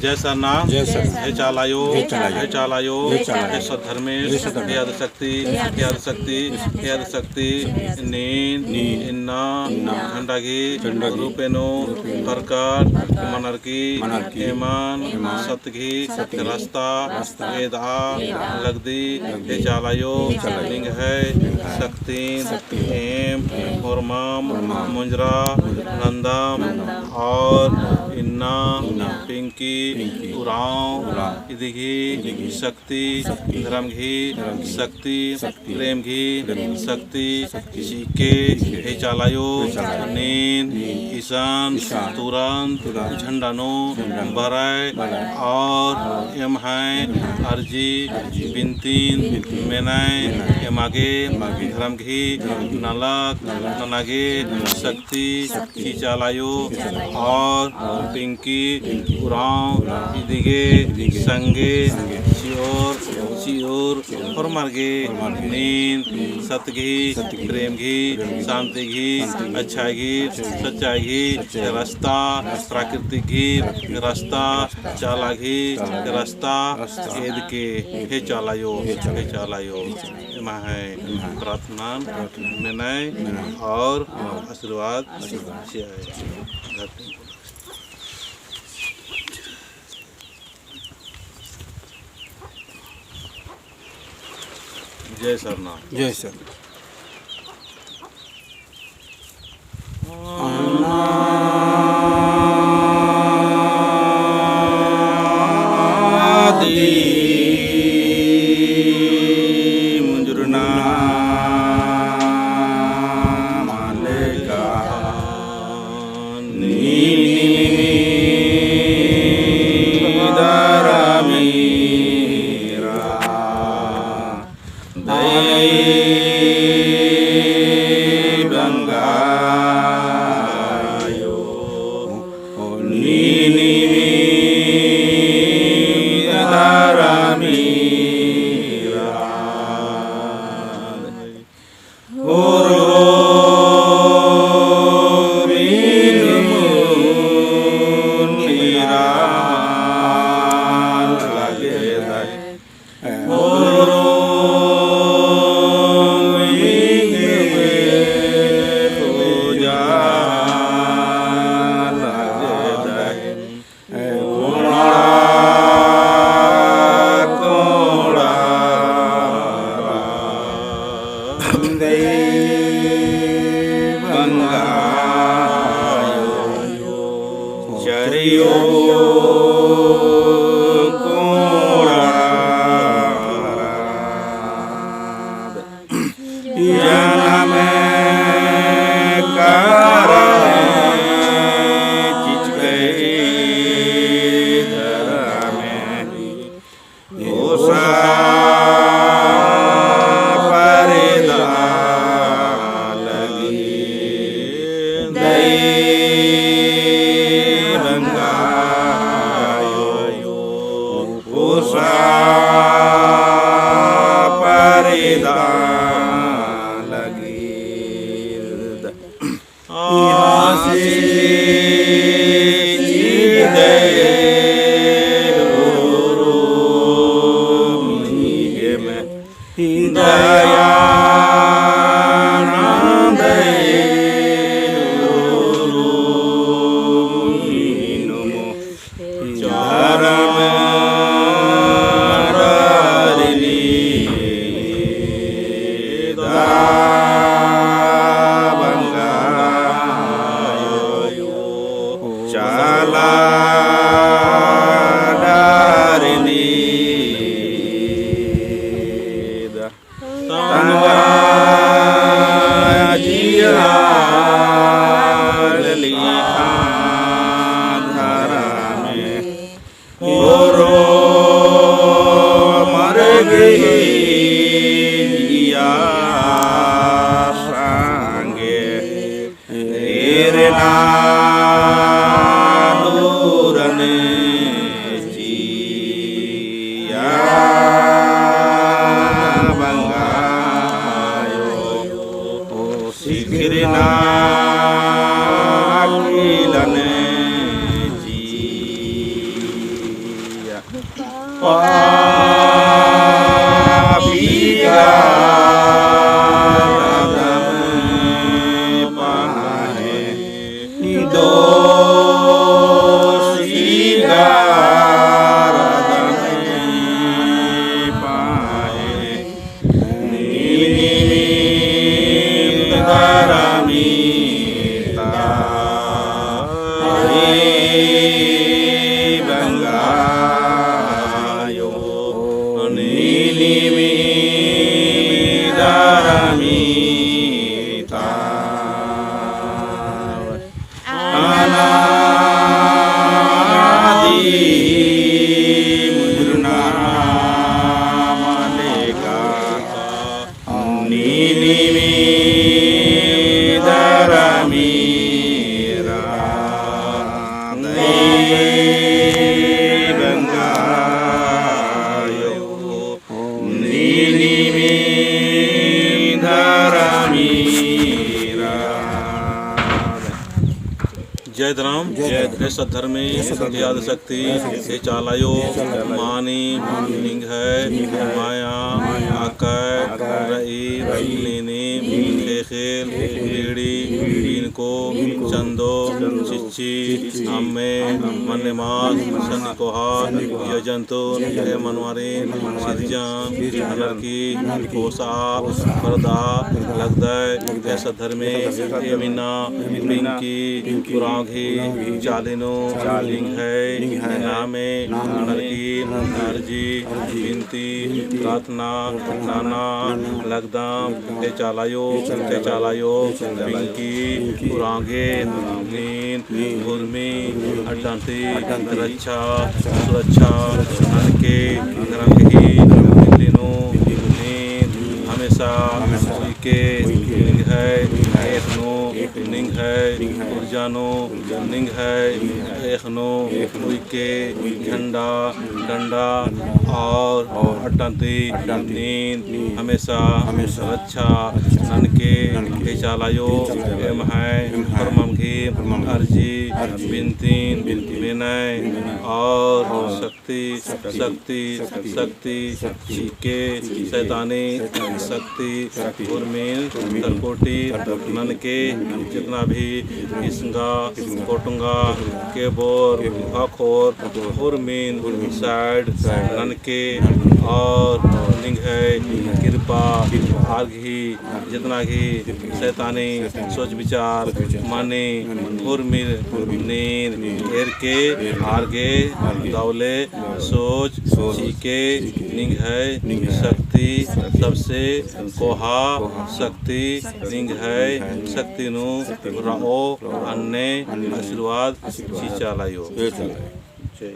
जय सरनाम हे चालायो हे चालायो हे सद्धर्मेश हे आदिशक्ति हे आदिशक्ति हे आदिशक्ति नीन इन्ना झंडागी रूपेनो फरकार मनरकी एमान सतगी रास्ता वेदा लगदी हे चालायो लिंग है शक्ति एम मुरमाम मुंजरा नंदम और इन्ना पिंकी उराव इदिघी शक्ति धर्म घी शक्ति प्रेम घी शक्ति चीके हे चालायो नीन ईशान तुरंत झंडानो बराय और एम है अर्जी बिनतीन मेनाय एम आगे धर्म घी नलक ननागे शक्ति ही चालायो और पिंकी उराव इदिगे संगे चियोर और मार्गे नींद सतघी प्रेम घी शांति घी अच्छाई घी सच्चाई घी रास्ता प्राकृतिक घी रास्ता चाला घी रास्ता एद के हे चालायो एमा है प्रार्थना निर्णय और आशीर्वाद जय सरनाम जय सर मुंजुरना मालेका पापिया जय राम जय सद्धर्मे याद शक्ति हे चालायो मानी लिंग है माया आकर रई नीनी खेल बीड़ी इनको चंदो चिच्ची अम्मे मन्नेमास सन्निकोहा यजंतो हे मनवारी सिद्जान लड़की कोसा परदा लगदय हे सद्धर्मे हे मीना पिंकी पुराघी चालिनो लिंग है नामे नरकी नरजी बिनती प्रार्थना नाना लगदाम ते चालायो पिंकी पुरागे नीन गुरमी अड्डांती रक्षा सुरक्षा ननके नरंगी लिनो नीन हमेशा के लिंग है एकनो लिंग है ऊर्जानो लिंग है एकनो के झंडा डंडा और अट्टांती नींद हमेशा रक्षा ननके हे चालायो एम है परमघी अर्जी बिनतीन विनय और शक्ति चीके शैतानी शक्ति उर्मिल तरकोटी ननके जितना भी इसंगा कोटुंगा केबोर अखोर उर्मिन साइड ननके और लिंग है कृपा आर्घी जितना भी शैतानी सोच विचार माने उर्मिल नींद घेर के आर्गे दौले सोच चीके लिंग है शक्ति सबसे कोहा शक्ति लिंग है शक्ति नु रहो अन्य आशीर्वाद चीचा लायो जय